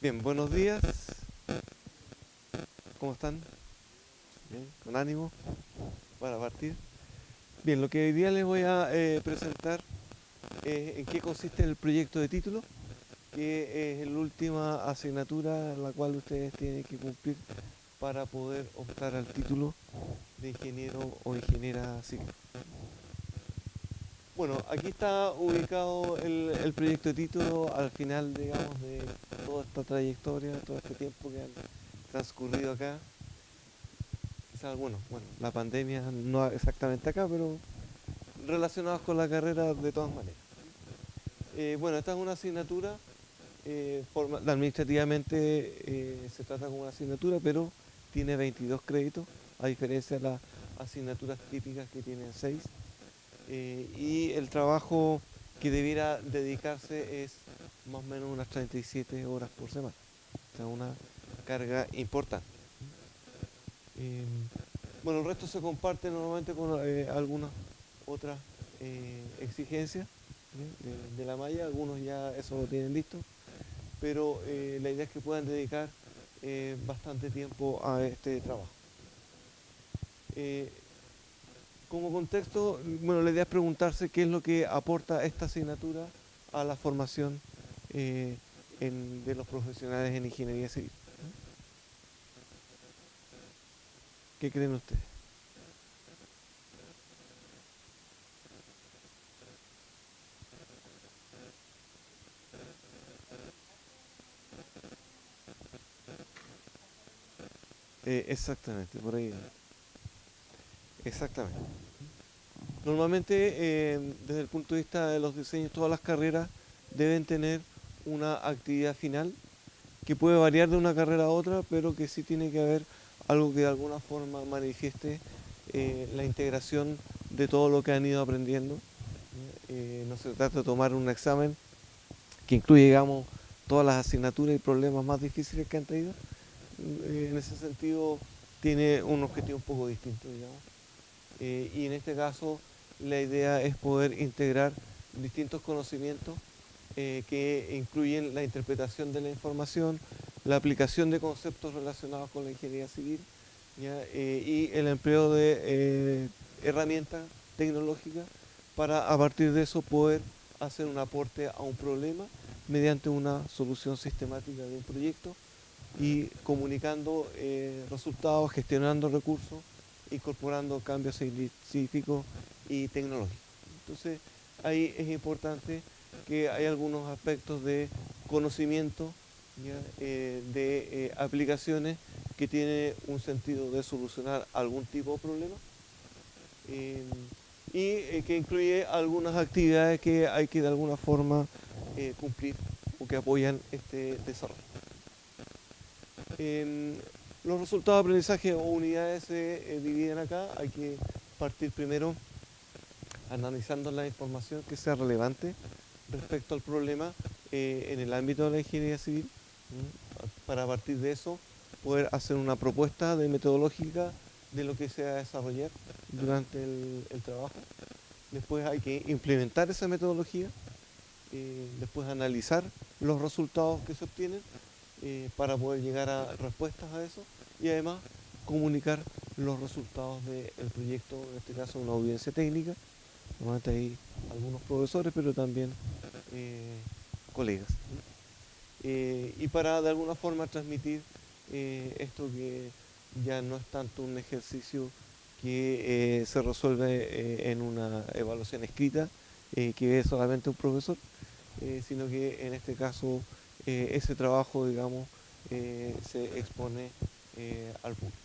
Bien, buenos días. ¿Cómo están? Bien, con ánimo para partir. Bien, lo que hoy día les voy a presentar es en qué consiste el proyecto de título, que es la última asignatura en la cual ustedes tienen que cumplir para poder optar al título de ingeniero o ingeniera civil. Bueno, aquí está ubicado el proyecto de título al final, digamos, de toda esta trayectoria, todo este tiempo que han transcurrido acá. Quizás, bueno, la pandemia no exactamente acá, pero relacionados con la carrera de todas maneras. Bueno, esta es una asignatura, administrativamente se trata como una asignatura, pero tiene 22 créditos, a diferencia de las asignaturas típicas que tienen 6. Y el trabajo que debiera dedicarse es más o menos unas 37 horas por semana. O sea, una carga importante. Eh, bueno, el resto se comparte normalmente con algunas otras exigencias de la malla. Algunos ya eso lo tienen listo, pero la idea es que puedan dedicar bastante tiempo a este trabajo. Eh, como contexto, bueno, la idea es preguntarse qué es lo que aporta esta asignatura a la formación de los profesionales en ingeniería civil. ¿Qué creen ustedes? Exactamente, por ahí. Exactamente. Normalmente, desde el punto de vista de los diseños, todas las carreras deben tener una actividad final que puede variar de una carrera a otra, pero que sí tiene que haber algo que de alguna forma manifieste la integración de todo lo que han ido aprendiendo. No se trata de tomar un examen que incluye, digamos, todas las asignaturas y problemas más difíciles que han tenido. En ese sentido, tiene un objetivo un poco distinto, digamos. Y en este caso, la idea es poder integrar distintos conocimientos que incluyen la interpretación de la información, la aplicación de conceptos relacionados con la ingeniería civil, ¿ya? Y el empleo de herramientas tecnológicas para a partir de eso poder hacer un aporte a un problema mediante una solución sistemática de un proyecto y comunicando resultados, gestionando recursos, incorporando cambios científicos y tecnológicos. Entonces, ahí es importante que hay algunos aspectos de conocimiento, ¿ya? De aplicaciones que tienen un sentido de solucionar algún tipo de problema eh, y que incluye algunas actividades que hay que de alguna forma cumplir o que apoyan este desarrollo. Eh, los resultados de aprendizaje o unidades se dividen acá. Hay que partir primero analizando la información que sea relevante respecto al problema en el ámbito de la ingeniería civil, para a partir de eso poder hacer una propuesta de metodológica de lo que se va a desarrollar durante el trabajo. Después hay que implementar esa metodología, después analizar los resultados que se obtienen para poder llegar a respuestas a eso y además comunicar los resultados del proyecto, en este caso una audiencia técnica. Normalmente hay algunos profesores, pero también colegas. Y para de alguna forma transmitir esto que ya no es tanto un ejercicio que se resuelve en una evaluación escrita, que es solamente un profesor, sino que en este caso ese trabajo, digamos, se expone al público.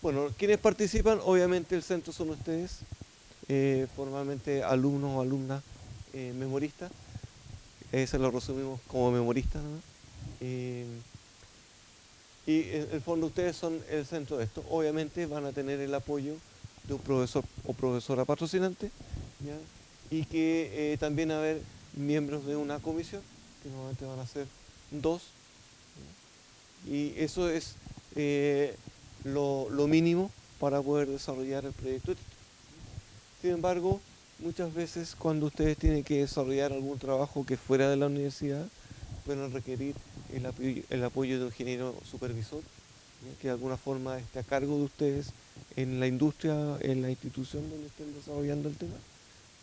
Bueno, quienes participan, obviamente el centro son ustedes, formalmente alumnos o alumnas memoristas, se lo resumimos como memoristas, ¿no? Y en el fondo ustedes son el centro de esto. Obviamente van a tener el apoyo de un profesor o profesora patrocinante, ¿ya? Y que también va a haber miembros de una comisión, que normalmente van a ser dos, ¿ya? Y eso es lo mínimo para poder desarrollar el proyecto. Sin embargo, muchas veces cuando ustedes tienen que desarrollar algún trabajo que fuera de la universidad, pueden requerir el apoyo de un ingeniero supervisor, ¿ya? Que de alguna forma esté a cargo de ustedes en la industria, en la institución donde estén desarrollando el tema,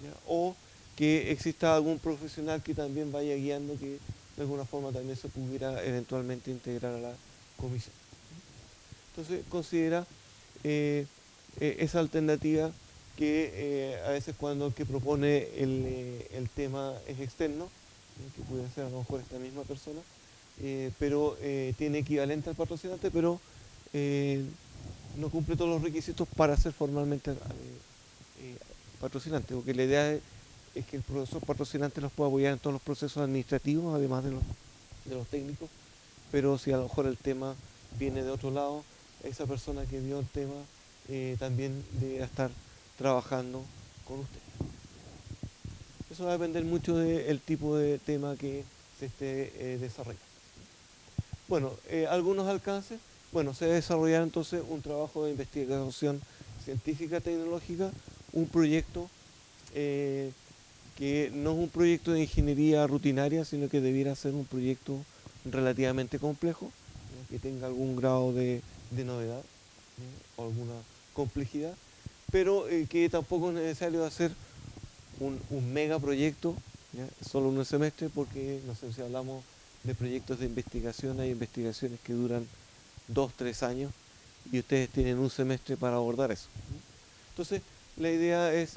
¿ya? O que exista algún profesional que también vaya guiando, que de alguna forma también se pudiera eventualmente integrar a la comisión. Entonces considera esa alternativa que a veces cuando el que propone el tema es externo, que puede ser a lo mejor esta misma persona, pero tiene equivalente al patrocinante, pero no cumple todos los requisitos para ser formalmente patrocinante, porque la idea es que el profesor patrocinante los pueda apoyar en todos los procesos administrativos, además de los técnicos, pero si a lo mejor el tema viene de otro lado, esa persona que dio el tema también deberá estar trabajando con usted. Eso va a depender mucho del tipo de tema que se esté desarrollando. Bueno, algunos alcances. Bueno, se va a desarrollar entonces un trabajo de investigación científica tecnológica, un proyecto que no es un proyecto de ingeniería rutinaria, sino que debiera ser un proyecto relativamente complejo, ¿no? Que tenga algún grado de novedad, ¿no? O alguna complejidad, pero que tampoco es necesario hacer un megaproyecto, ¿ya? Solo en un semestre, porque no sé si hablamos de proyectos de investigación, hay investigaciones que duran 2, 3 años y ustedes tienen un semestre para abordar eso. Entonces, la idea es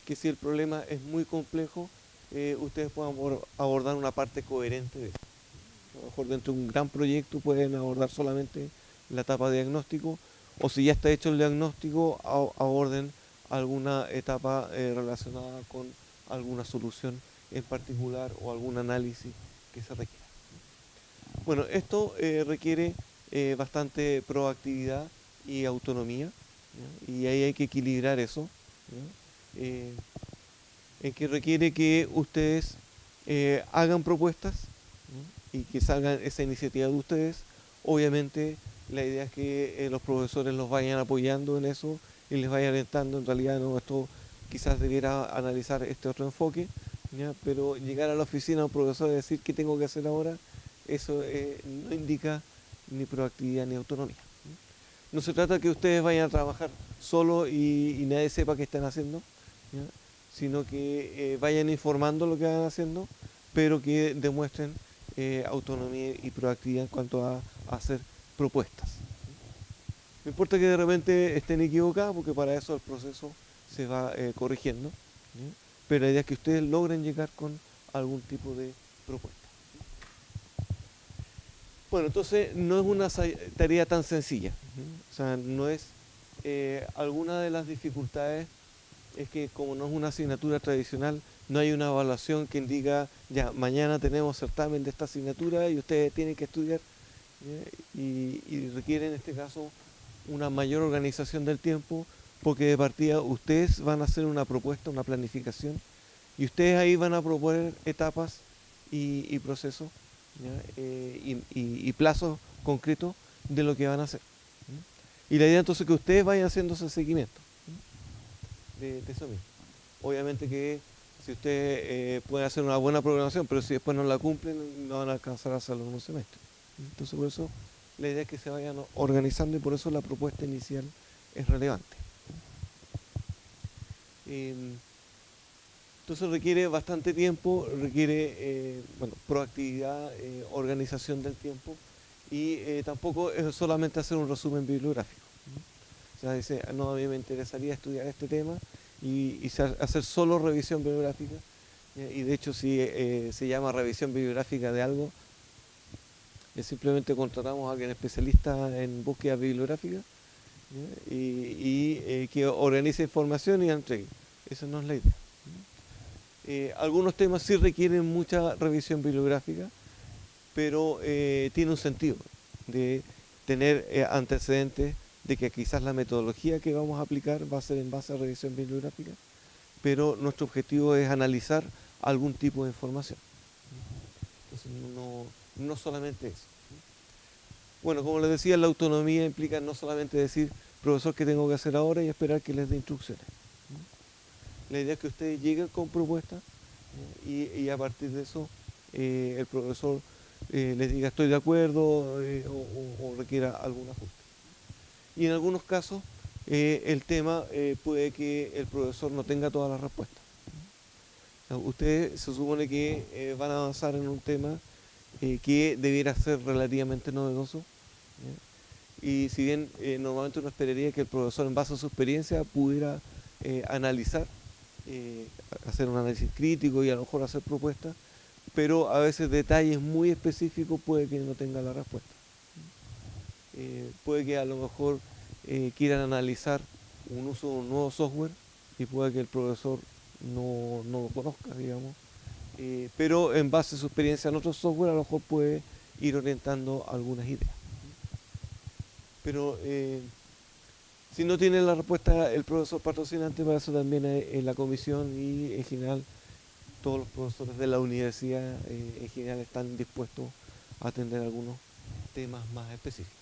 que si el problema es muy complejo, ustedes puedan abordar una parte coherente de eso. A lo mejor dentro de un gran proyecto pueden abordar solamente la etapa de diagnóstico, o si ya está hecho el diagnóstico, aborden alguna etapa relacionada con alguna solución en particular o algún análisis que se requiera. Bueno, esto requiere bastante proactividad y autonomía, ¿ya? Y ahí hay que equilibrar eso, en que requiere que ustedes hagan propuestas, ¿no? Y que salgan esa iniciativa de ustedes. Obviamente la idea es que los profesores los vayan apoyando en eso y les vayan orientando. En realidad no, esto quizás debiera analizar este otro enfoque, ¿ya? Pero llegar a la oficina a un profesor y decir qué tengo que hacer ahora, eso no indica ni proactividad ni autonomía. No se trata que ustedes vayan a trabajar solo y nadie sepa qué están haciendo, ¿ya? Sino que vayan informando lo que van haciendo, pero que demuestren autonomía y proactividad en cuanto a hacer propuestas. No importa que de repente estén equivocados, porque para eso el proceso se va corrigiendo, ¿ya? Pero la idea es que ustedes logren llegar con algún tipo de propuesta. Bueno, entonces no es una tarea tan sencilla, ¿no? O sea, no es alguna de las dificultades es que como no es una asignatura tradicional, no hay una evaluación que indica, ya, mañana tenemos certamen de esta asignatura y ustedes tienen que estudiar, y requiere en este caso una mayor organización del tiempo, porque de partida ustedes van a hacer una propuesta, una planificación, y ustedes ahí van a proponer etapas y procesos, ¿ya? Y plazos concretos de lo que van a hacer. Y la idea entonces es que ustedes vayan haciendo ese seguimiento de eso mismo. Obviamente que si ustedes pueden hacer una buena programación, pero si después no la cumplen, no van a alcanzar a hacerlo en un semestre. Entonces por eso la idea es que se vayan organizando, y por eso la propuesta inicial es relevante. Entonces requiere bastante tiempo, requiere proactividad, organización del tiempo, y tampoco es solamente hacer un resumen bibliográfico. O sea, dice, no, a mí me interesaría estudiar este tema y hacer solo revisión bibliográfica, y de hecho si se llama revisión bibliográfica de algo, simplemente contratamos a alguien especialista en búsqueda bibliográfica, y que organice información y la entregue. Esa no es la idea. Algunos temas sí requieren mucha revisión bibliográfica, pero tiene un sentido de tener antecedentes de que quizás la metodología que vamos a aplicar va a ser en base a revisión bibliográfica, pero nuestro objetivo es analizar algún tipo de información. Entonces no solamente eso. Bueno, como les decía, la autonomía implica no solamente decir, profesor, ¿qué tengo que hacer ahora?, y esperar que les dé instrucciones. La idea es que ustedes lleguen con propuestas, y a partir de eso el profesor les diga estoy de acuerdo o requiera algún ajuste. Y en algunos casos el tema puede que el profesor no tenga todas las respuestas. O sea, ustedes se supone que van a avanzar en un tema que debiera ser relativamente novedoso, ¿ya? Y si bien normalmente uno esperaría que el profesor en base a su experiencia pudiera analizar, hacer un análisis crítico y a lo mejor hacer propuestas, pero a veces detalles muy específicos puede que no tenga la respuesta. Puede que a lo mejor quieran analizar un uso de un nuevo software y puede que el profesor no lo conozca, digamos, pero en base a su experiencia en otro software a lo mejor puede ir orientando algunas ideas. Pero si no tiene la respuesta el profesor patrocinante, para eso también en la comisión y en general todos los profesores de la universidad en general están dispuestos a atender algunos temas más específicos.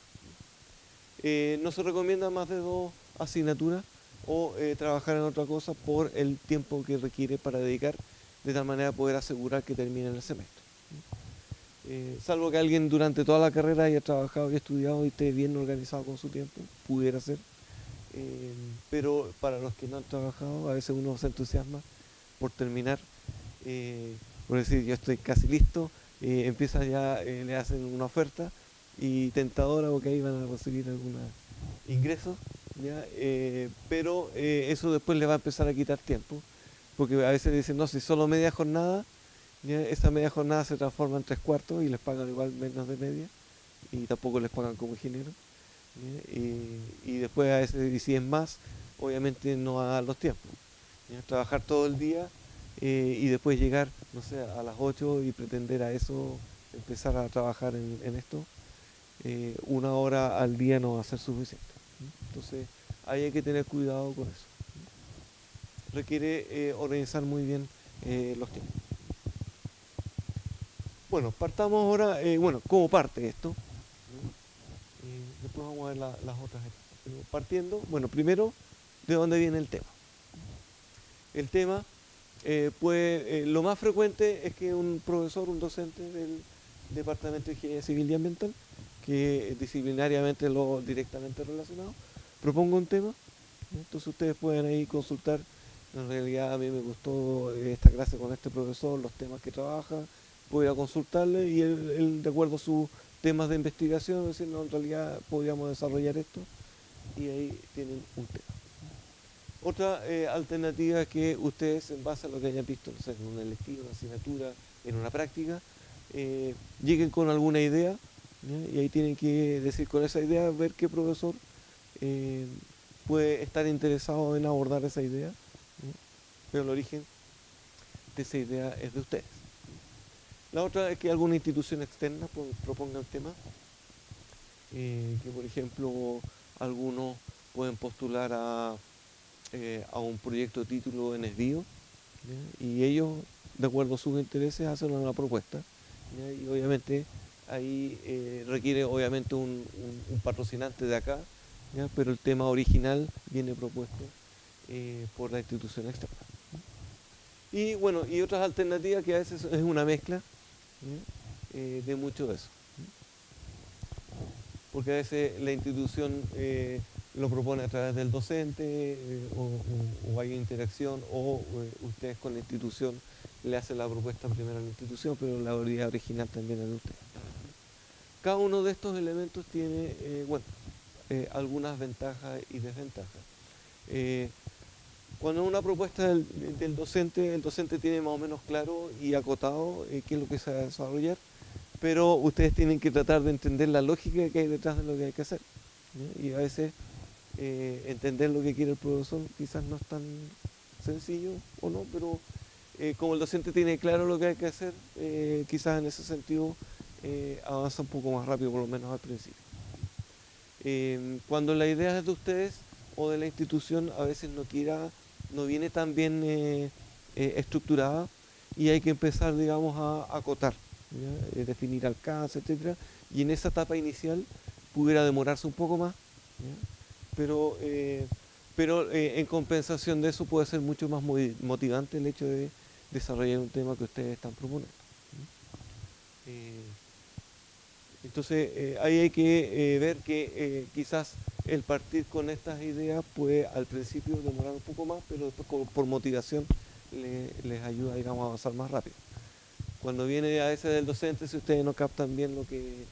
No se recomienda más de 2 asignaturas o trabajar en otra cosa por el tiempo que requiere para dedicar, de tal manera poder asegurar que terminen el semestre. Salvo que alguien durante toda la carrera haya trabajado y estudiado y esté bien organizado con su tiempo, pudiera ser. Pero para los que no han trabajado, a veces uno se entusiasma por terminar, por decir yo estoy casi listo, empieza ya, le hacen una oferta y tentadora porque ahí van a recibir algunos ingresos, ¿ya? Pero eso después le va a empezar a quitar tiempo, porque a veces dicen, no, si solo media jornada, ¿ya? Esa media jornada se transforma en 3/4 y les pagan igual menos de media y tampoco les pagan como ingeniero. Y después a veces, y si es más, obviamente no va a dar los tiempos. ¿Ya? Trabajar todo el día y después llegar, no sé, a las 8 y pretender a eso empezar a trabajar en esto, 1 hora al día no va a ser suficiente. Entonces ahí hay que tener cuidado con eso. Requiere organizar muy bien los tiempos. Bueno, partamos ahora, bueno, ¿cómo parte esto? Después vamos a ver las otras etapas. Pero partiendo, bueno, primero, ¿de dónde viene el tema? El tema, lo más frecuente es que un profesor, un docente del Departamento de Ingeniería Civil y Ambiental, que es disciplinariamente lo directamente relacionado, proponga un tema. Entonces ustedes pueden ahí consultar. En realidad a mí me gustó esta clase con este profesor, los temas que trabaja, voy a consultarle y él de acuerdo a sus temas de investigación, decir, no, en realidad podríamos desarrollar esto y ahí tienen un tema. Otra alternativa es que ustedes, en base a lo que hayan visto, no sé, en una electiva, una asignatura, en una práctica, lleguen con alguna idea, ¿ya? Y ahí tienen que decir con esa idea, ver qué profesor puede estar interesado en abordar esa idea, ¿ya? Pero el origen de esa idea es de ustedes. La otra es que alguna institución externa proponga un tema, que por ejemplo algunos pueden postular a un proyecto de título en SBIO, ¿ya? Y ellos, de acuerdo a sus intereses, hacen una propuesta, ¿ya? Y obviamente ahí requiere obviamente un patrocinante de acá, ¿ya? Pero el tema original viene propuesto por la institución externa. Y bueno, y otras alternativas que a veces es una mezcla, ¿ya? De mucho de eso. Porque a veces la institución lo propone a través del docente o hay interacción o ustedes con la institución le hacen la propuesta primero a la institución, pero la idea original también es de ustedes. Cada uno de estos elementos tiene, bueno, algunas ventajas y desventajas. Cuando es una propuesta del docente, el docente tiene más o menos claro y acotado qué es lo que se va a desarrollar, pero ustedes tienen que tratar de entender la lógica que hay detrás de lo que hay que hacer, ¿ya? Y a veces entender lo que quiere el profesor quizás no es tan sencillo o no, pero como el docente tiene claro lo que hay que hacer, quizás en ese sentido avanza un poco más rápido, por lo menos al principio. Cuando la idea es de ustedes o de la institución, a veces no viene tan bien estructurada y hay que empezar, digamos, a acotar, definir alcance, etcétera. Y en esa etapa inicial pudiera demorarse un poco más, ¿ya? Pero en compensación de eso puede ser mucho más motivante el hecho de desarrollar un tema que ustedes están proponiendo. Entonces, ahí hay que ver que quizás el partir con estas ideas puede al principio demorar un poco más, pero después por motivación les ayuda, digamos, a avanzar más rápido. Cuando viene a veces del docente, si ustedes no captan bien lo que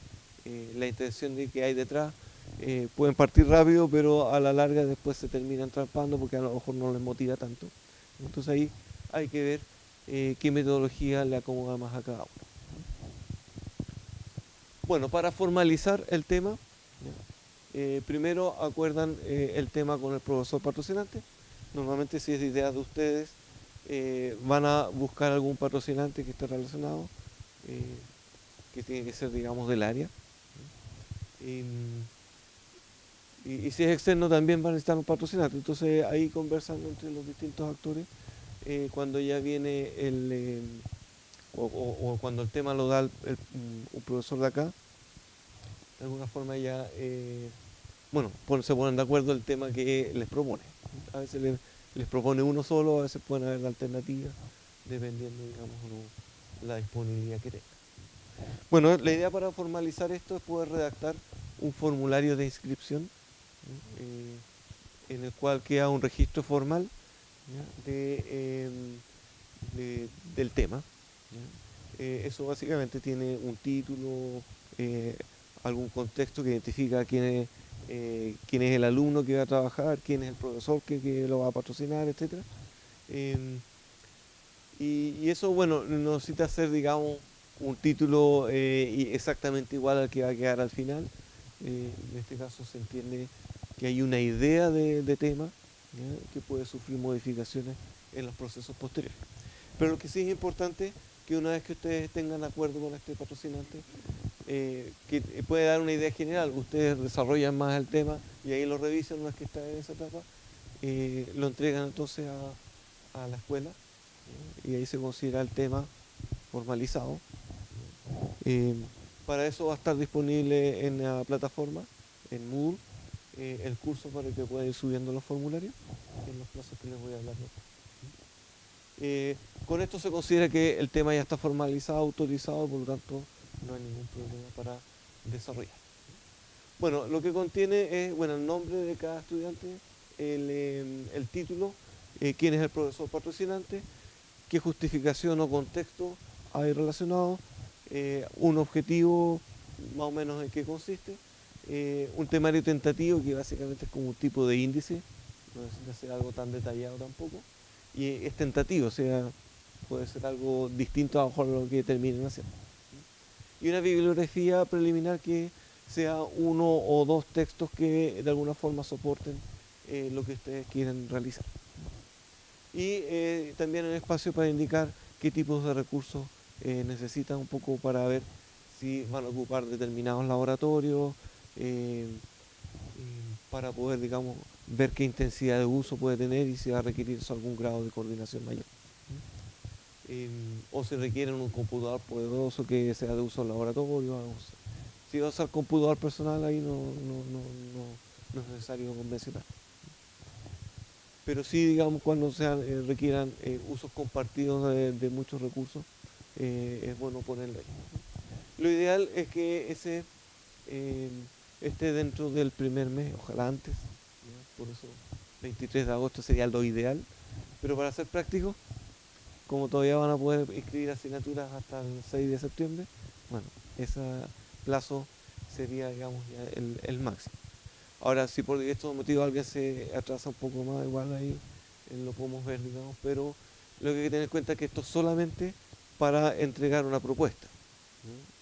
la intención de que hay detrás, pueden partir rápido, pero a la larga después se terminan trampando porque a lo mejor no les motiva tanto. Entonces ahí hay que ver qué metodología le acomoda más a cada uno. Bueno, para formalizar el tema, primero acuerdan el tema con el profesor patrocinante. Normalmente si es de idea de ustedes, van a buscar algún patrocinante que esté relacionado, que tiene que ser, digamos, del área. Y si es externo también van a necesitar un patrocinante. Entonces ahí conversando entre los distintos actores, cuando ya viene o cuando el tema lo da un profesor de acá, de alguna forma ya, bueno, se ponen de acuerdo el tema que les propone. A veces les propone uno solo, a veces pueden haber alternativas, dependiendo, digamos, la disponibilidad que tenga. Bueno, la idea para formalizar esto es poder redactar un formulario de inscripción, en el cual queda un registro formal, ¿ya? Del tema. Eso básicamente tiene un título, algún contexto que identifica quién es el alumno que va a trabajar, quién es el profesor que lo va a patrocinar, etc. Y eso, bueno, no necesita ser, digamos, un título exactamente igual al que va a quedar al final. En este caso se entiende que hay una idea de tema, ¿ya? Que puede sufrir modificaciones en los procesos posteriores. Pero lo que sí es importante que una vez que ustedes tengan acuerdo con este patrocinante, que puede dar una idea general, ustedes desarrollan más el tema y ahí lo revisan una vez que está en esa etapa, lo entregan entonces a la escuela, y ahí se considera el tema formalizado. Para eso va a estar disponible en la plataforma, en Moodle, el curso para que puedan ir subiendo los formularios en los plazos que les voy a hablar. Con esto se considera que el tema ya está formalizado, autorizado, por lo tanto no hay ningún problema para desarrollar. Bueno, lo que contiene es, bueno, el nombre de cada estudiante, el título, quién es el profesor patrocinante, qué justificación o contexto hay relacionado, un objetivo más o menos en qué consiste, un temario tentativo que básicamente es como un tipo de índice, no necesita ser algo tan detallado tampoco, y es tentativo, o sea, puede ser algo distinto a lo mejor lo que terminen haciendo. Y una bibliografía preliminar que sea uno o dos textos que de alguna forma soporten lo que ustedes quieren realizar. Y también un espacio para indicar qué tipos de recursos necesitan, un poco para ver si van a ocupar determinados laboratorios, para poder, digamos, ver qué intensidad de uso puede tener y si va a requerir algún grado de coordinación mayor. O si requieren un computador poderoso que sea de uso en laboratorio. Si va a usar computador personal, ahí no es necesario convencional. Pero sí, digamos, cuando requieran usos compartidos de muchos recursos, es bueno ponerlo ahí. Lo ideal es que ese esté dentro del primer mes, ojalá antes, ¿ya? Por eso 23 de agosto sería lo ideal, pero para ser práctico, como todavía van a poder inscribir asignaturas hasta el 6 de septiembre, bueno, ese plazo sería, digamos, ya el máximo. Ahora, si por estos motivos alguien se atrasa un poco más, igual ahí lo podemos ver, digamos, pero lo que hay que tener en cuenta es que esto es solamente para entregar una propuesta, ¿no?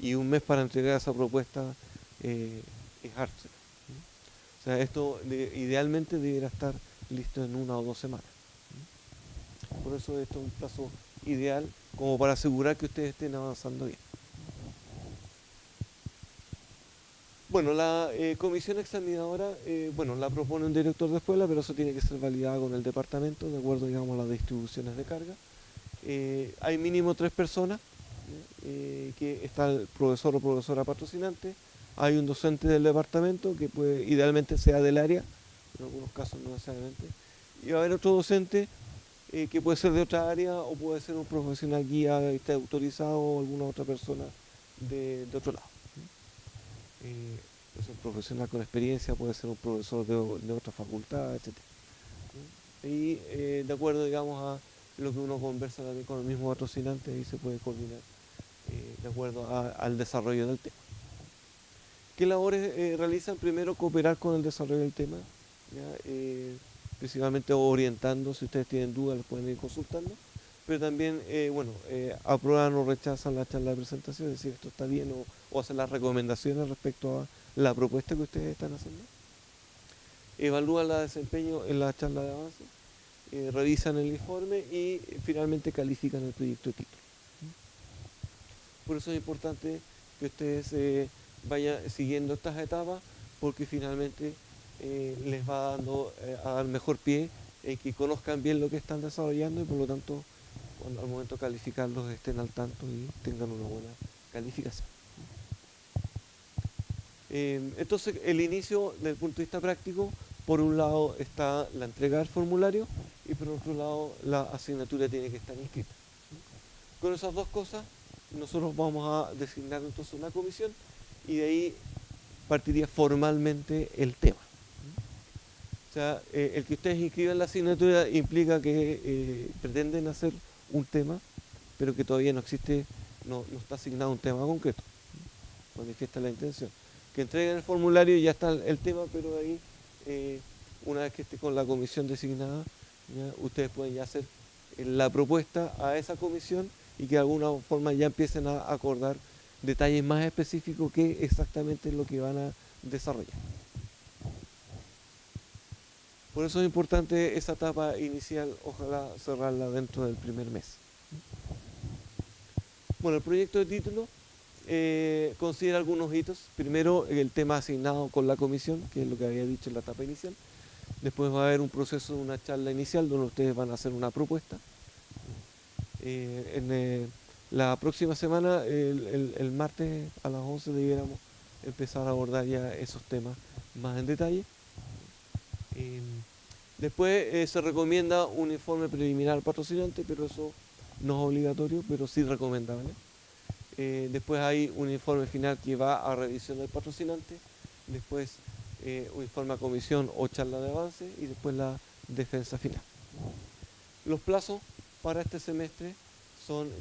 Y un mes para entregar esa propuesta es harto. O sea, esto idealmente debería estar listo en 1 o 2 semanas. Por eso esto es un plazo ideal como para asegurar que ustedes estén avanzando bien. Bueno, la comisión examinadora, bueno, la propone un director de escuela, pero eso tiene que ser validado con el departamento, de acuerdo, digamos, a las distribuciones de carga. Hay mínimo 3 personas, que está el profesor o profesora patrocinante, hay un docente del departamento que idealmente sea del área, en algunos casos no necesariamente, y va a haber otro docente que puede ser de otra área o puede ser un profesional guía que esté autorizado o alguna otra persona de otro lado. es un profesional con experiencia, puede ser un profesor de otra facultad, etc. Y de acuerdo, digamos, a lo que uno conversa también con el mismo patrocinante, ahí se puede coordinar de acuerdo al desarrollo del tema. ¿Qué labores realizan? Primero, cooperar con el desarrollo del tema, ¿ya? Principalmente orientando, si ustedes tienen dudas, los pueden ir consultando, pero también, aprueban o rechazan la charla de presentación, es decir, esto está bien o hacen las recomendaciones respecto a la propuesta que ustedes están haciendo. Evalúan el desempeño en la charla de avance, revisan el informe y finalmente califican el proyecto de título. Por eso es importante que ustedes vayan siguiendo estas etapas, porque finalmente les va dando a dar mejor pie en que conozcan bien lo que están desarrollando y por lo tanto al momento de calificarlos estén al tanto y tengan una buena calificación. Entonces el inicio desde el punto de vista práctico, por un lado está la entrega del formulario y por otro lado la asignatura tiene que estar inscrita. Con esas dos cosas nosotros vamos a designar entonces una comisión y de ahí partiría formalmente el tema. O sea, el que ustedes inscriban la asignatura implica que pretenden hacer un tema, pero que todavía no existe, no está asignado un tema concreto. Manifiesta la intención. Que entreguen el formulario y ya está el tema, pero ahí, una vez que esté con la comisión designada, ¿ya? Ustedes pueden ya hacer la propuesta a esa comisión y que de alguna forma ya empiecen a acordar detalles más específicos que exactamente es lo que van a desarrollar. Por eso es importante esa etapa inicial, ojalá cerrarla dentro del primer mes. Bueno, el proyecto de título considera algunos hitos. Primero, el tema asignado con la comisión, que es lo que había dicho en la etapa inicial. Después va a haber un proceso de una charla inicial donde ustedes van a hacer una propuesta. La próxima semana, el martes a las 11, debiéramos empezar a abordar ya esos temas más en detalle. Después se recomienda un informe preliminar al patrocinante, pero eso no es obligatorio, pero sí recomendable. Después hay un informe final que va a revisión del patrocinante, después un informe a comisión o charla de avance y después la defensa final. Los plazos para este semestre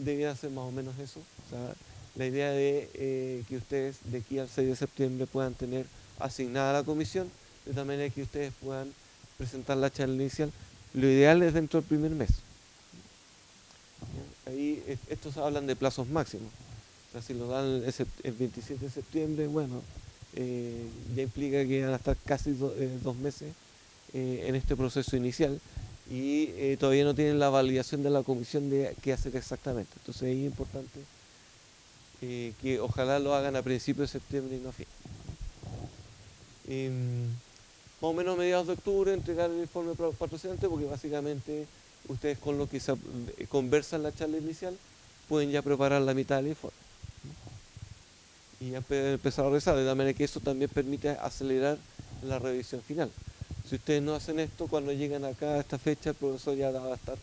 debieran ser más o menos eso. O sea, la idea de que ustedes de aquí al 6 de septiembre puedan tener asignada la comisión, de tal manera que ustedes puedan presentar la charla inicial. Lo ideal es dentro del primer mes. Ahí estos hablan de plazos máximos. O sea, si lo dan el 27 de septiembre, bueno, ya implica que van a estar casi 2 meses en este proceso inicial y todavía no tienen la validación de la comisión de qué hacer exactamente. Entonces es importante que ojalá lo hagan a principios de septiembre y no a fin. Más o menos a mediados de octubre entregar el informe para los patrocinantes, porque básicamente ustedes con lo que conversan en la charla inicial pueden ya preparar la mitad del informe y ya empezar a revisar, de manera que eso también permite acelerar la revisión final. Si ustedes no hacen esto, cuando llegan acá a esta fecha, el profesor ya va a estar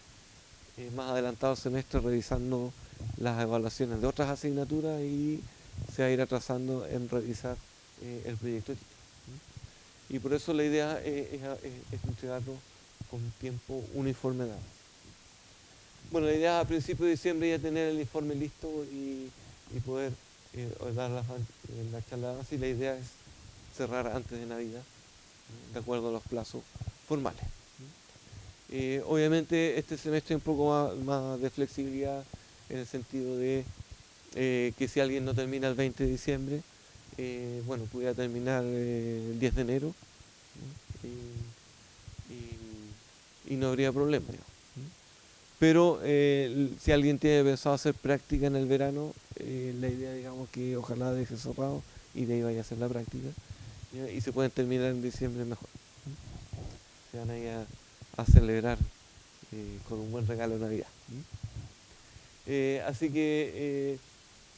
más adelantado el semestre revisando las evaluaciones de otras asignaturas y se va a ir atrasando en revisar el proyecto de título. Y por eso la idea es entregarlo con tiempo uniforme dado. Bueno, la idea es a principios de diciembre ya tener el informe listo y poder dar la charla de avance, y la idea es cerrar antes de Navidad, de acuerdo a los plazos formales. Obviamente este semestre es un poco más de flexibilidad en el sentido de que si alguien no termina el 20 de diciembre, pudiera terminar el 10 de enero y no habría problema. Pero si alguien tiene pensado hacer práctica en el verano, la idea, digamos, que ojalá deje cerrado y de ahí vaya a hacer la práctica, ¿ya? Y se pueden terminar en diciembre mejor. Se van a ir a celebrar con un buen regalo de Navidad. Así que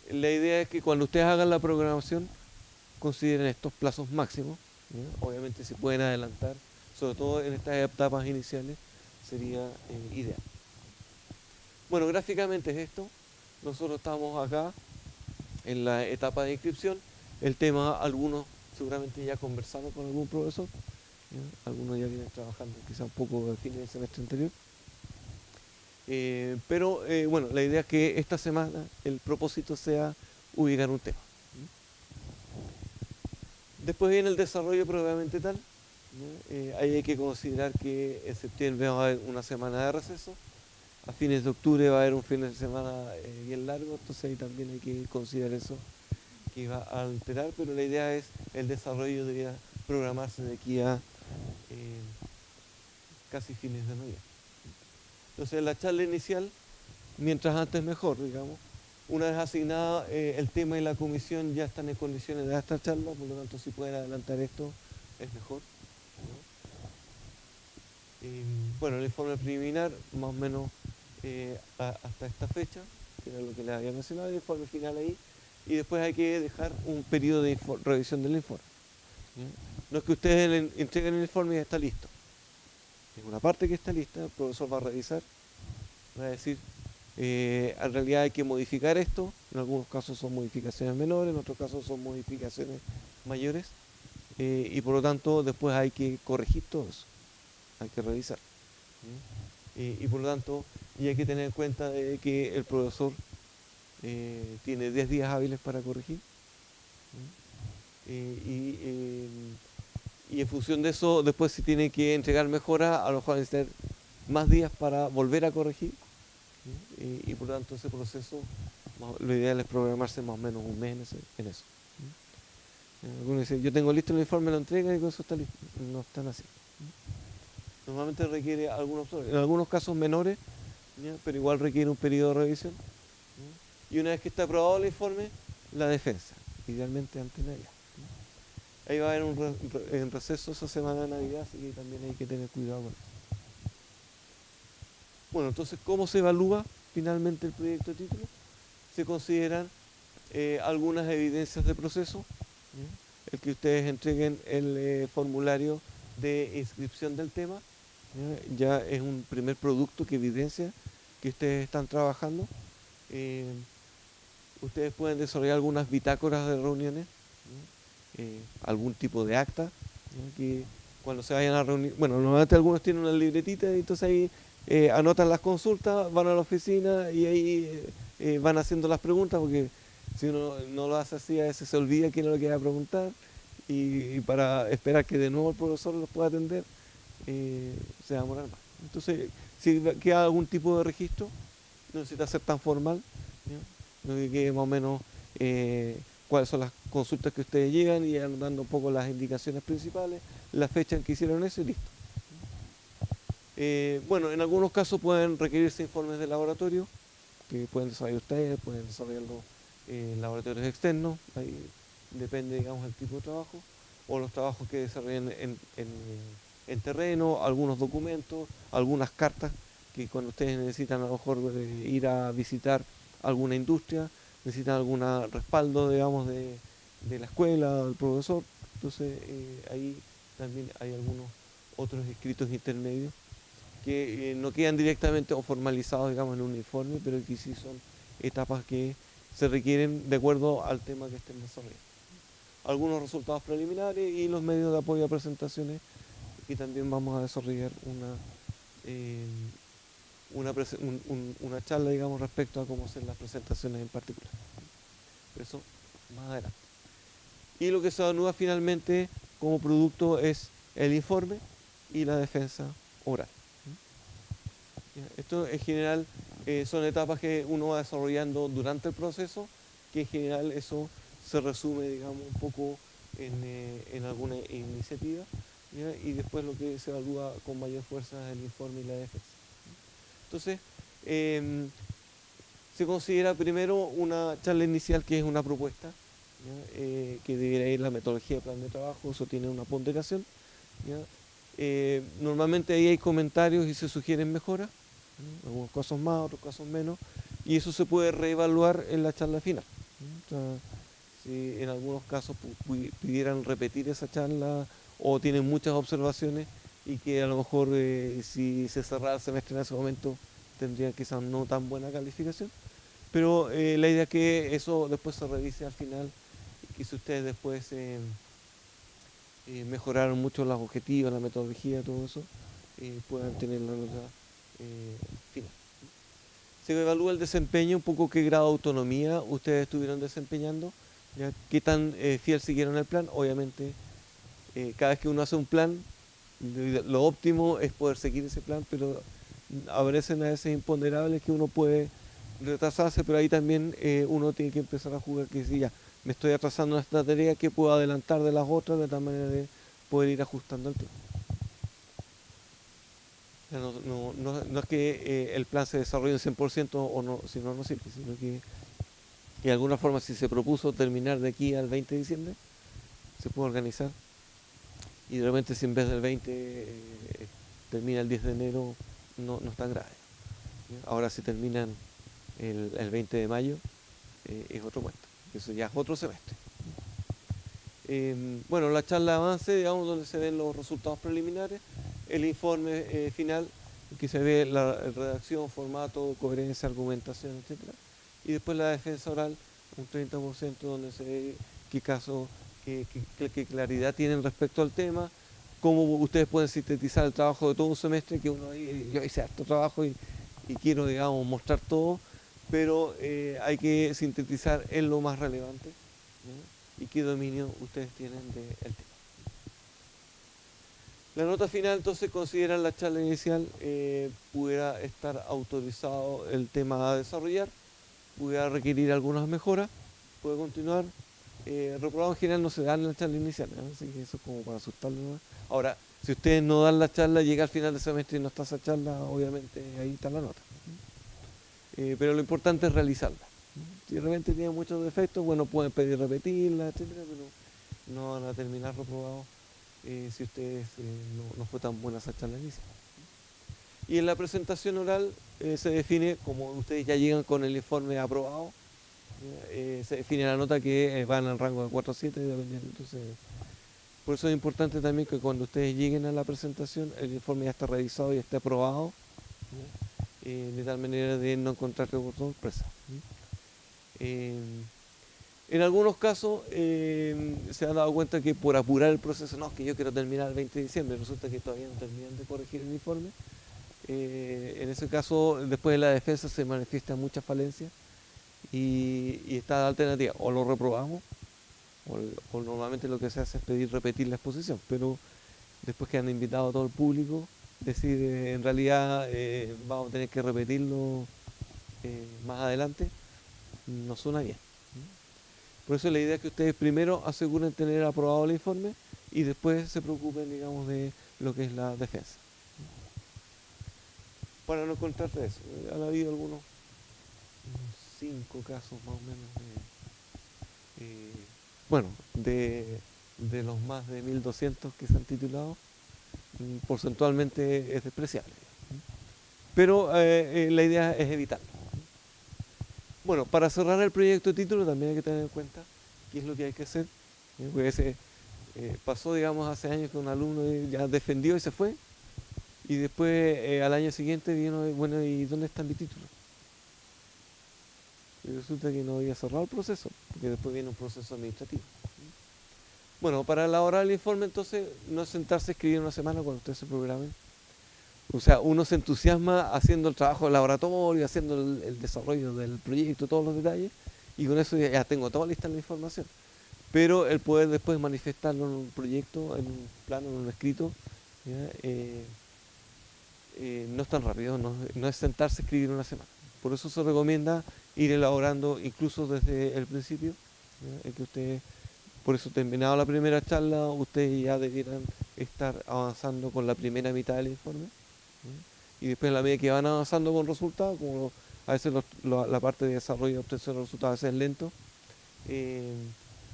la idea es que cuando ustedes hagan la programación consideren estos plazos máximos, ¿ya? Obviamente si pueden adelantar, sobre todo en estas etapas iniciales, sería ideal. Bueno, gráficamente es esto. Nosotros estamos acá en la etapa de inscripción el tema. Algunos seguramente ya conversaron con algún profesor, ¿ya? Algunos ya vienen trabajando quizá un poco al fin del semestre anterior. Pero bueno, la idea es que esta semana el propósito sea ubicar un tema. Después viene el desarrollo probablemente tal. Ahí hay que considerar que en septiembre va a haber una semana de receso. A fines de octubre va a haber un fin de semana bien largo, entonces ahí también hay que considerar eso que va a alterar, pero la idea es el desarrollo debería programarse de aquí a casi fines de noviembre. Entonces la charla inicial, mientras antes mejor, digamos. Una vez asignada el tema y la comisión ya están en condiciones de dar esta charla, por lo tanto si pueden adelantar esto es mejor. Bueno, el informe preliminar, más o menos hasta esta fecha, que era lo que les había mencionado, el informe final ahí, y después hay que dejar un periodo de revisión del informe. ¿Ya? No es que ustedes entreguen el informe y ya está listo. Es una parte que está lista, el profesor va a revisar, va a decir, en realidad hay que modificar esto, en algunos casos son modificaciones menores, en otros casos son modificaciones mayores, y por lo tanto después hay que corregir todo eso, hay que revisar. Y por lo tanto, y hay que tener en cuenta de que el profesor tiene 10 días hábiles para corregir. Y en función de eso, después si tiene que entregar mejoras, a lo mejor hay que tener más días para volver a corregir. Y por lo tanto, ese proceso, lo ideal es programarse más o menos un mes en eso. Algunos dicen, yo tengo listo el informe, lo entrega y con eso está listo. No están así. Normalmente requiere en algunos casos menores, ¿ya? Pero igual requiere un periodo de revisión. ¿Ya? Y una vez que está aprobado el informe, la defensa, idealmente antes de Navidad. Ahí va a haber un receso esa semana de Navidad, así que también hay que tener cuidado con eso. Bueno, entonces, ¿cómo se evalúa finalmente el proyecto de título? Se consideran algunas evidencias de proceso, ¿ya? El que ustedes entreguen el formulario de inscripción del tema, ya es un primer producto que evidencia que ustedes están trabajando. Ustedes pueden desarrollar algunas bitácoras de reuniones, algún tipo de acta, ¿no? Que cuando se vayan a reunir, bueno, normalmente algunos tienen una libretita y entonces ahí anotan las consultas, van a la oficina y ahí van haciendo las preguntas, porque si uno no lo hace así a veces se olvida quién es lo que va a preguntar y para esperar que de nuevo el profesor los pueda atender se va a demorar más. Entonces, si queda algún tipo de registro, no necesita ser tan formal, ¿ya? No que quede más o menos cuáles son las consultas que ustedes llegan y dando un poco las indicaciones principales, la fecha en que hicieron eso y listo. Bueno, en algunos casos pueden requerirse informes de laboratorio, que pueden desarrollar ustedes, pueden desarrollarlo laboratorios externos, ahí depende, digamos, del tipo de trabajo, o los trabajos que desarrollen en terreno, algunos documentos, algunas cartas, que cuando ustedes necesitan a lo mejor ir a visitar alguna industria, necesitan algún respaldo, digamos, de la escuela, del profesor. Entonces, ahí también hay algunos otros escritos intermedios que no quedan directamente o formalizados, digamos, en un informe, pero que sí son etapas que se requieren de acuerdo al tema que estén desarrollando. Algunos resultados preliminares y los medios de apoyo a presentaciones, y también vamos a desarrollar una charla, digamos, respecto a cómo hacer las presentaciones en particular. Eso más adelante. Y lo que se anuda finalmente como producto es el informe y la defensa oral. Esto en general son etapas que uno va desarrollando durante el proceso, que en general eso se resume, digamos, un poco en alguna iniciativa, ¿ya? Y después lo que se evalúa con mayor fuerza es el informe y la defensa. Entonces, se considera primero una charla inicial que es una propuesta, que debería ir la metodología de plan de trabajo, eso tiene una ponderación, ¿ya? Normalmente ahí hay comentarios y se sugieren mejoras, algunos casos más, otros casos menos, y eso se puede reevaluar en la charla final. O sea, si en algunos casos pidieran repetir esa charla o tienen muchas observaciones y que a lo mejor si se cerrara el semestre en ese momento tendrían quizás no tan buena calificación, pero la idea es que eso después se revise al final y que si ustedes después mejoraron mucho los objetivos, la metodología, todo eso, puedan tener la nota final. Se evalúa el desempeño, un poco qué grado de autonomía ustedes estuvieron desempeñando, ¿ya? Qué tan fiel siguieron el plan. Obviamente, cada vez que uno hace un plan, lo óptimo es poder seguir ese plan, pero aparecen a veces imponderables que uno puede retrasarse, pero ahí también uno tiene que empezar a jugar, que si ya me estoy atrasando en esta tarea, que puedo adelantar de las otras de tal manera de poder ir ajustando el plan. No es que el plan se desarrolle en 100% o no, si no, no sirve, sino que de alguna forma si se propuso terminar de aquí al 20 de diciembre, se puede organizar y de repente si en vez del 20 termina el 10 de enero, no es tan grave. Ahora si terminan el 20 de mayo, es otro cuento, eso ya es otro semestre. Bueno, la charla de avance, digamos, donde se ven los resultados preliminares, el informe final, que se ve la redacción, formato, coherencia, argumentación, etcétera, y después la defensa oral, un 30% donde se ve qué caso, qué claridad tienen respecto al tema, cómo ustedes pueden sintetizar el trabajo de todo un semestre, que uno yo hice harto trabajo y quiero, digamos, mostrar todo, pero hay que sintetizar en lo más relevante, ¿ya? Y qué dominio ustedes tienen del tema. La nota final, entonces, considera la charla inicial, pudiera estar autorizado el tema a desarrollar, pudiera requerir algunas mejoras, puede continuar. Reprobado en general no se dan en la charla inicial, ¿no? Así que eso es como para asustarlo, ¿no? Ahora, si ustedes no dan la charla, llega al final del semestre y no está esa charla, obviamente ahí está la nota. Pero lo importante es realizarla. Si de repente tiene muchos defectos, bueno, pueden pedir repetirla, etcétera, pero no van a terminar reprobados si ustedes no fue tan buena esa charla inicial. Y en la presentación oral se define, como ustedes ya llegan con el informe aprobado, se define la nota que va en el rango de 4 a 7, dependiendo. Entonces, por eso es importante también que cuando ustedes lleguen a la presentación, el informe ya esté revisado y esté aprobado, de tal manera de no encontrarte por sorpresa. En algunos casos se han dado cuenta que por apurar el proceso, no, es que yo quiero terminar el 20 de diciembre, resulta que todavía no terminan de corregir el informe. En ese caso, después de la defensa se manifiestan muchas falencias y está la alternativa, o lo reprobamos, o normalmente lo que se hace es pedir repetir la exposición, pero después que han invitado a todo el público, decir en realidad vamos a tener que repetirlo más adelante, no suena bien. Por eso la idea es que ustedes primero aseguren tener aprobado el informe y después se preocupen, digamos, de lo que es la defensa. Para no encontrarte eso, han habido algunos 5 casos más o menos bueno, de los más de 1200 que se han titulado, porcentualmente es despreciable. Pero la idea es evitarlo. Bueno, para cerrar el proyecto de título también hay que tener en cuenta qué es lo que hay que hacer. Porque pasó, digamos, hace años que un alumno ya defendió y se fue, y después al año siguiente vino, bueno, ¿y dónde está mi título? Y resulta que no había cerrado el proceso, porque después viene un proceso administrativo. Bueno, para elaborar el informe, entonces, no es sentarse a escribir en una semana cuando ustedes se programen. O sea, uno se entusiasma haciendo el trabajo de laboratorio, haciendo el desarrollo del proyecto, todos los detalles, y con eso ya tengo toda lista la información. Pero el poder después manifestarlo en un proyecto, en un plano, en un escrito, no es tan rápido, no es sentarse a escribir en una semana. Por eso se recomienda ir elaborando incluso desde el principio, en que ustedes, por eso terminado la primera charla, ustedes ya debieran estar avanzando con la primera mitad del informe, y después a la medida que van avanzando con resultados, como a veces la parte de desarrollo y obtención de resultados a veces es lento,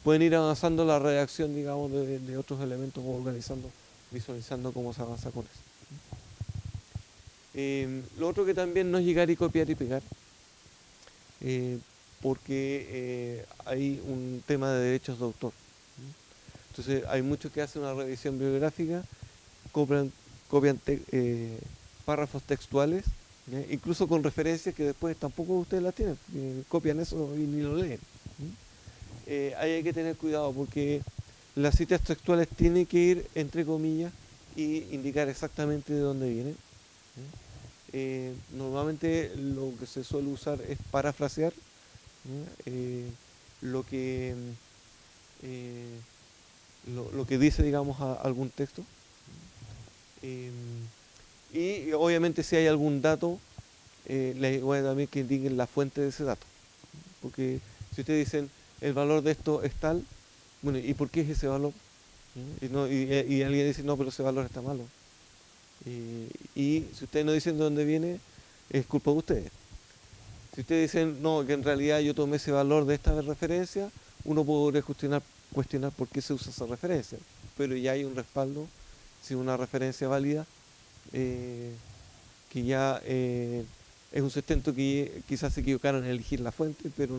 pueden ir avanzando la redacción, digamos, de otros elementos o organizando, visualizando cómo se avanza con eso. Lo otro que también no es llegar y copiar y pegar, porque hay un tema de derechos de autor. Entonces hay muchos que hacen una revisión bibliográfica, copian párrafos textuales, incluso con referencias que después tampoco ustedes las tienen, copian eso y ni lo leen. ahí hay que tener cuidado porque las citas textuales tienen que ir entre comillas y indicar exactamente de dónde vienen. Normalmente lo que se suele usar es parafrasear lo que eh, lo que dice, digamos, algún texto. Y obviamente si hay algún dato, les voy a también que indiquen la fuente de ese dato. Porque si ustedes dicen el valor de esto es tal, bueno, ¿y por qué es ese valor? Y alguien dice, no, pero ese valor está malo. Y si ustedes no dicen de dónde viene, es culpa de ustedes. Si ustedes dicen, no, que en realidad yo tomé ese valor de esta referencia, uno podría cuestionar por qué se usa esa referencia. Pero ya hay un respaldo, si una referencia válida, que ya es un sustento que quizás se equivocaron en elegir la fuente, pero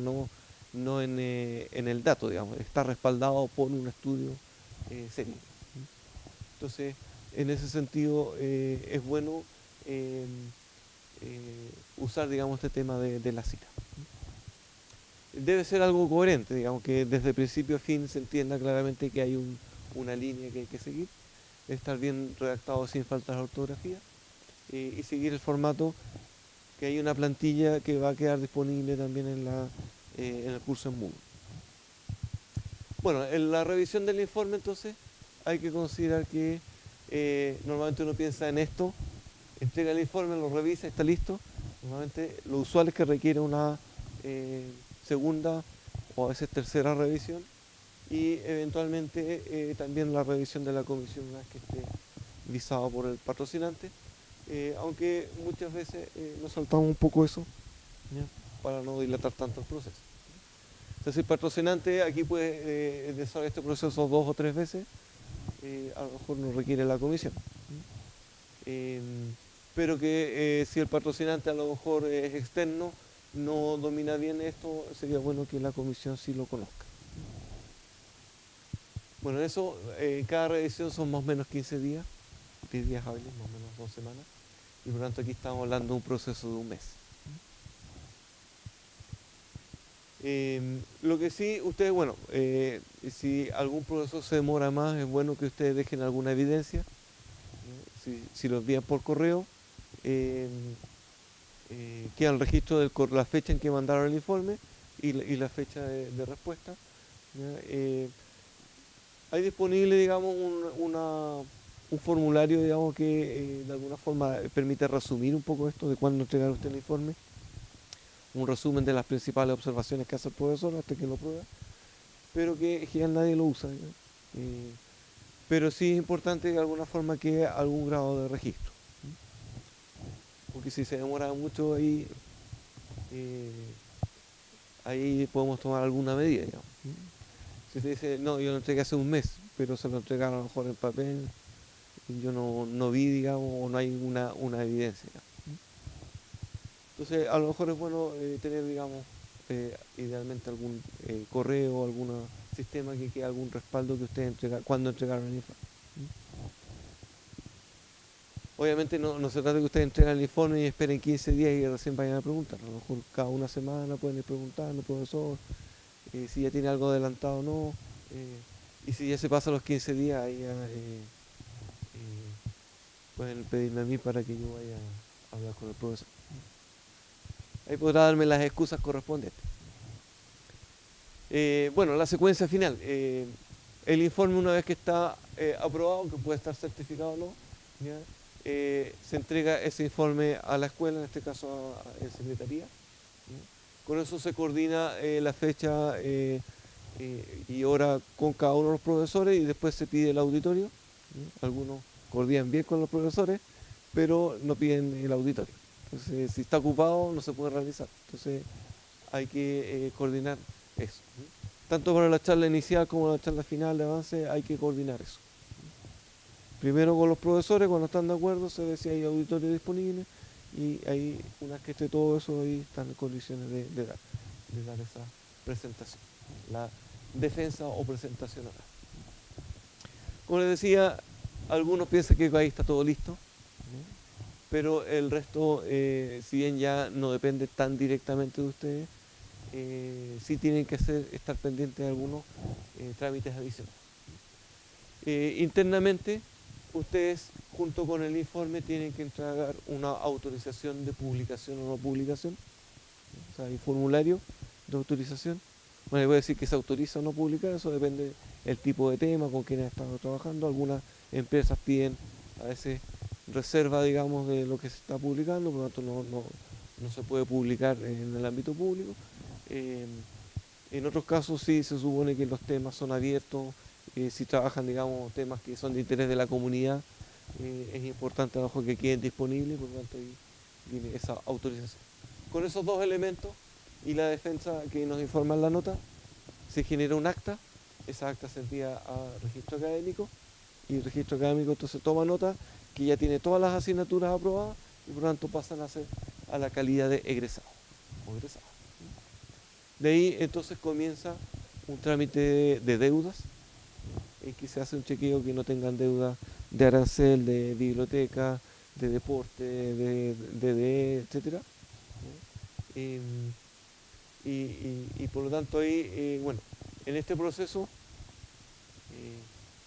no en el dato, digamos. Está respaldado por un estudio serio. Entonces, en ese sentido, es bueno usar, digamos, este tema de la cita. Debe ser algo coherente, digamos, que desde principio a fin se entienda claramente que hay una línea que hay que seguir, estar bien redactado sin faltas de ortografía y seguir el formato, que hay una plantilla que va a quedar disponible también en el curso en Moodle. Bueno, en la revisión del informe entonces hay que considerar que normalmente uno piensa en esto, entrega el informe, lo revisa, está listo. Normalmente lo usual es que requiere una segunda o a veces tercera revisión y eventualmente también la revisión de la comisión una vez que esté visado por el patrocinante, aunque muchas veces nos saltamos un poco eso, ¿ya? Para no dilatar tanto el proceso. Entonces el patrocinante aquí puede desarrollar este proceso 2 o 3 veces, a lo mejor no requiere la comisión. Pero que si el patrocinante a lo mejor es externo, no domina bien esto, sería bueno que la comisión sí lo conozca. Bueno, eso, cada revisión son más o menos 15 días, 10 días hábiles, más o menos 2 semanas, y por lo tanto aquí estamos hablando de un proceso de un mes. Lo que sí, ustedes, bueno, si algún profesor se demora más, es bueno que ustedes dejen alguna evidencia, si lo envían por correo, queda el registro de la fecha en que mandaron el informe y la fecha de respuesta. Hay disponible, digamos, un formulario, digamos, que de alguna forma permite resumir un poco esto de cuándo entregar usted el informe. Un resumen de las principales observaciones que hace el profesor hasta que lo prueba, pero que en general nadie lo usa. Pero sí es importante de alguna forma que haya algún grado de registro. Porque si se demora mucho ahí podemos tomar alguna medida, digamos. Si usted dice, no, yo lo entregué hace un mes, pero se lo entregaron a lo mejor en papel, y yo no vi, digamos, o no hay una evidencia, digamos. Entonces, a lo mejor es bueno tener, digamos, idealmente algún correo, algún sistema que quede algún respaldo que ustedes cuando entregaron el informe. Obviamente no se trata de que ustedes entreguen el informe y esperen 15 días y recién vayan a preguntar. A lo mejor cada una semana pueden ir preguntando, profesor, si ya tiene algo adelantado o no. Y si ya se pasan los 15 días, ahí ya, pueden pedirme a mí para que yo vaya a hablar con el profesor. Ahí podrá darme las excusas correspondientes. Bueno, la secuencia final. El informe, una vez que está aprobado, que puede estar certificado o no, ¿ya? Se entrega ese informe a la escuela, en este caso en secretaría. ¿Ya? Con eso se coordina la fecha y hora con cada uno de los profesores y después se pide el auditorio. ¿Ya? Algunos coordinan bien con los profesores, pero no piden el auditorio. Entonces, si está ocupado, no se puede realizar. Entonces, hay que coordinar eso. Tanto para la charla inicial como la charla final de avance, hay que coordinar eso. Primero con los profesores, cuando están de acuerdo, se ve si hay auditorio disponible y ahí, una vez que esté todo eso, ahí están en condiciones de dar esa presentación, la defensa o presentación oral. Como les decía, algunos piensan que ahí está todo listo, pero el resto, si bien ya no depende tan directamente de ustedes, sí tienen que estar pendientes de algunos trámites adicionales. Internamente, ustedes junto con el informe tienen que entregar una autorización de publicación o no publicación, o sea, hay formulario de autorización. Bueno, voy a decir que se autoriza o no publicar, eso depende del tipo de tema, con quién ha estado trabajando. Algunas empresas piden a veces reserva, digamos, de lo que se está publicando, por lo tanto no se puede publicar en el ámbito público. En otros casos sí se supone que los temas son abiertos, si trabajan, digamos, temas que son de interés de la comunidad, es importante a lo mejor que queden disponibles, por lo tanto ahí viene esa autorización. Con esos dos elementos y la defensa que nos informa en la nota, se genera un acta, esa acta se envía a registro académico y el registro académico entonces toma nota que ya tiene todas las asignaturas aprobadas y por lo tanto pasan a ser a la calidad de egresado o egresada. De ahí entonces comienza un trámite de deudas, en que se hace un chequeo que no tengan deuda de arancel, de biblioteca, de deporte, de DDE, etc. Y por lo tanto ahí, bueno, en este proceso,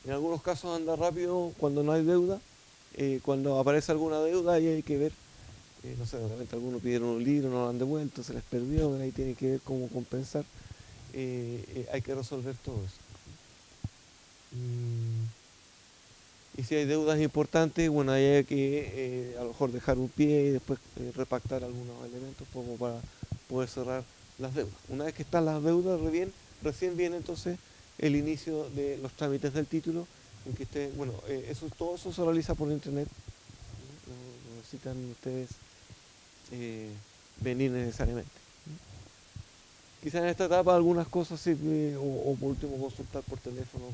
en algunos casos anda rápido cuando no hay deuda, cuando aparece alguna deuda ahí hay que ver, no sé, de repente algunos pidieron un libro, no lo han devuelto, se les perdió, ahí tienen que ver cómo compensar, hay que resolver todo eso. Y si hay deudas importantes, bueno, ahí hay que a lo mejor dejar un pie y después repactar algunos elementos como para poder cerrar las deudas. Una vez que están las deudas, recién viene entonces el inicio de los trámites del título, en que bueno, todo eso se realiza por internet, no necesitan ustedes venir necesariamente. Quizás en esta etapa algunas cosas sirve, o por último consultar por teléfono.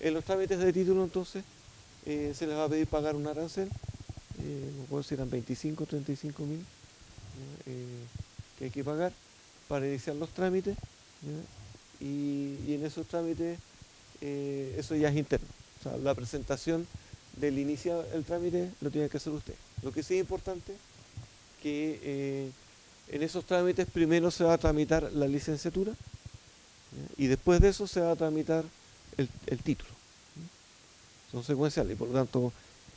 En los trámites de título entonces se les va a pedir pagar un arancel, no puedo decir eran 25 o 35 mil que hay que pagar para iniciar los trámites, y en esos trámites eso ya es interno, o sea, la presentación del inicio del trámite lo tiene que hacer usted. Lo que sí es importante que en esos trámites primero se va a tramitar la licenciatura, y después de eso se va a tramitar el título. Son secuenciales y por lo tanto,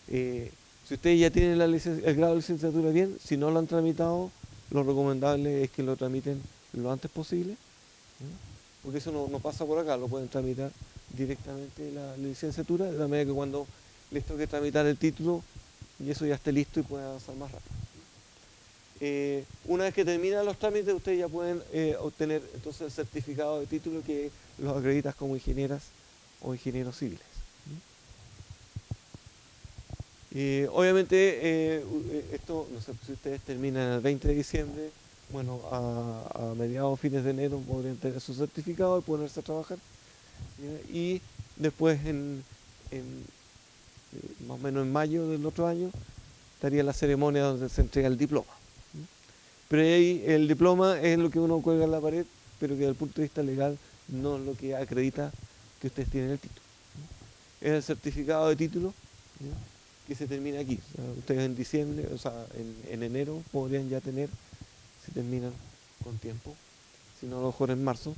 si ustedes ya tienen el grado de licenciatura bien, si no lo han tramitado, lo recomendable es que lo tramiten lo antes posible, porque eso no pasa por acá, lo pueden tramitar directamente la licenciatura, de la manera que cuando les toque tramitar el título, y eso ya esté listo y pueden avanzar más rápido. Una vez que terminan los trámites, ustedes ya pueden obtener entonces el certificado de título que los acredita como ingenieras o ingenieros civiles. Obviamente, esto, no sé, si ustedes terminan el 20 de diciembre, bueno, a mediados o fines de enero podrían tener su certificado y ponerse a trabajar. Y después, más o menos en mayo del otro año, estaría la ceremonia donde se entrega el diploma. Pero ahí el diploma es lo que uno cuelga en la pared, pero que desde el punto de vista legal no es lo que acredita que ustedes tienen el título. Es el certificado de título, que se termina aquí. O sea, ustedes en diciembre, o sea, en enero podrían ya tener, si terminan con tiempo, si no a lo mejor en marzo,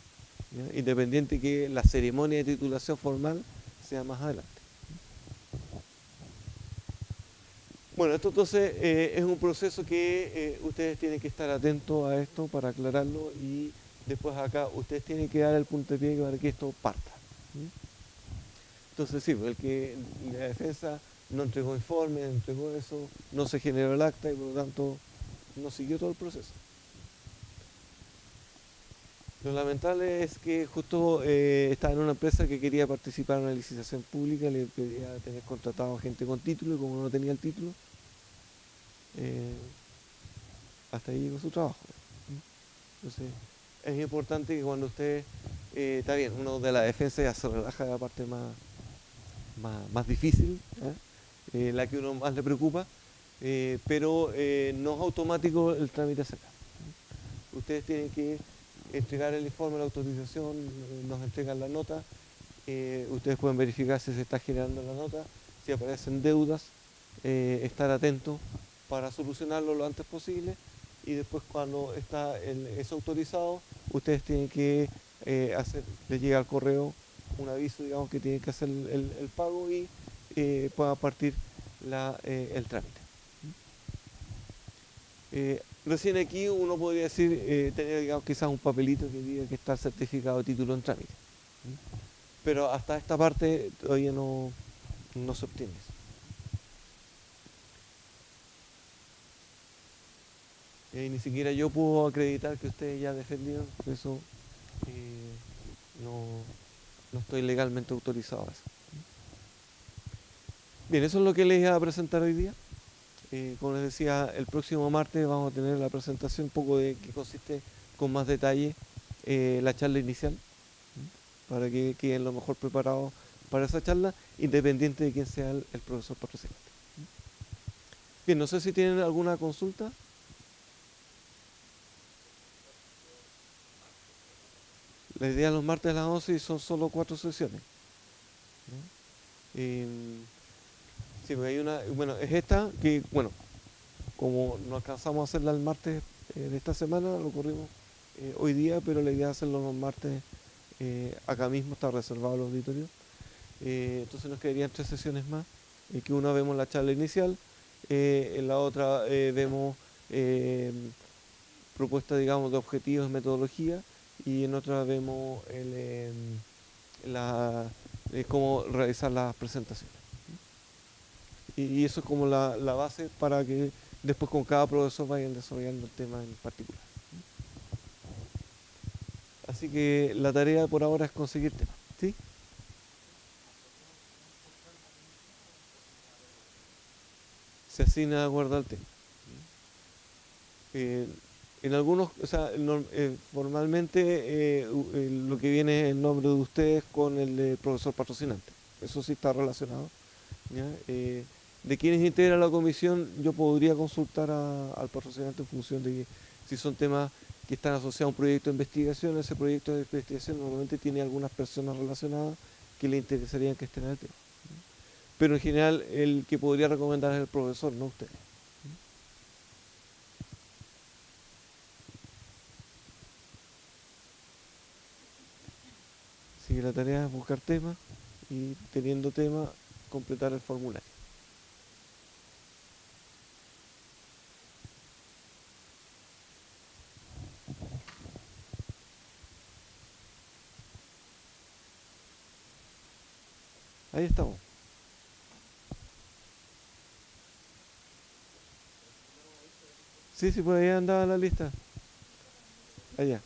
independiente que la ceremonia de titulación formal sea más adelante. Bueno, esto entonces es un proceso que ustedes tienen que estar atentos a esto para aclararlo, y después acá ustedes tienen que dar el puntapié para que esto parta. Entonces sí, el que la defensa no entregó informe, no entregó eso, no se generó el acta y por lo tanto no siguió todo el proceso. Lo lamentable es que justo estaba en una empresa que quería participar en una licitación pública, le pedía tener contratado a gente con título, y como no tenía el título, hasta ahí llegó su trabajo. Entonces es importante que cuando usted, está bien, uno de la defensa ya se relaja de la parte más difícil, la que uno más le preocupa, pero no es automático el trámite hacia acá. Ustedes tienen que entregar el informe, la autorización, nos entregan la nota, ustedes pueden verificar si se está generando la nota, si aparecen deudas, estar atentos para solucionarlo lo antes posible, y después cuando es autorizado, ustedes tienen que les llega al correo un aviso, digamos, que tienen que hacer el pago y pueda partir el trámite. Recién aquí uno podría decir, tener, digamos, quizás un papelito que diga que está el certificado de título en trámite. Pero hasta esta parte todavía no se obtiene eso. Y ni siquiera yo puedo acreditar que ustedes ya defendieron, por eso eh, no, no estoy legalmente autorizado a eso. Bien, eso es lo que les iba a presentar hoy día. Como les decía, el próximo martes vamos a tener la presentación un poco de qué consiste con más detalle la charla inicial, para que queden lo mejor preparados para esa charla, independiente de quién sea el profesor patrocinante. Bien, no sé si tienen alguna consulta. La idea de los martes a las 11 y son solo 4 sesiones. Sí, pues hay una, bueno, es esta, que bueno, como no alcanzamos a hacerla el martes de esta semana, lo corrimos hoy día, pero la idea es hacerlo los martes acá mismo, está reservado el auditorio. Entonces nos quedarían 3 sesiones más, que una vemos la charla inicial, en la otra vemos propuestas, digamos, de objetivos, metodología, y en otra vemos cómo realizar las presentaciones. Y eso es como la base para que después con cada profesor vayan desarrollando el tema en particular. Así que la tarea por ahora es conseguir temas, ¿sí? Se asigna de acuerdo al tema. Eh, en algunos, o sea, formalmente lo que viene es el nombre de ustedes con el de profesor patrocinante. Eso sí está relacionado. ¿Ya? De quienes integran la comisión, yo podría consultar al patrocinante en función de que si son temas que están asociados a un proyecto de investigación, ese proyecto de investigación normalmente tiene algunas personas relacionadas que le interesarían que estén en el tema. Pero en general el que podría recomendar es el profesor, no usted. Así que la tarea es buscar temas y teniendo temas, completar el formulario. Ahí estamos. Sí, sí, por ahí andaba la lista. Allá.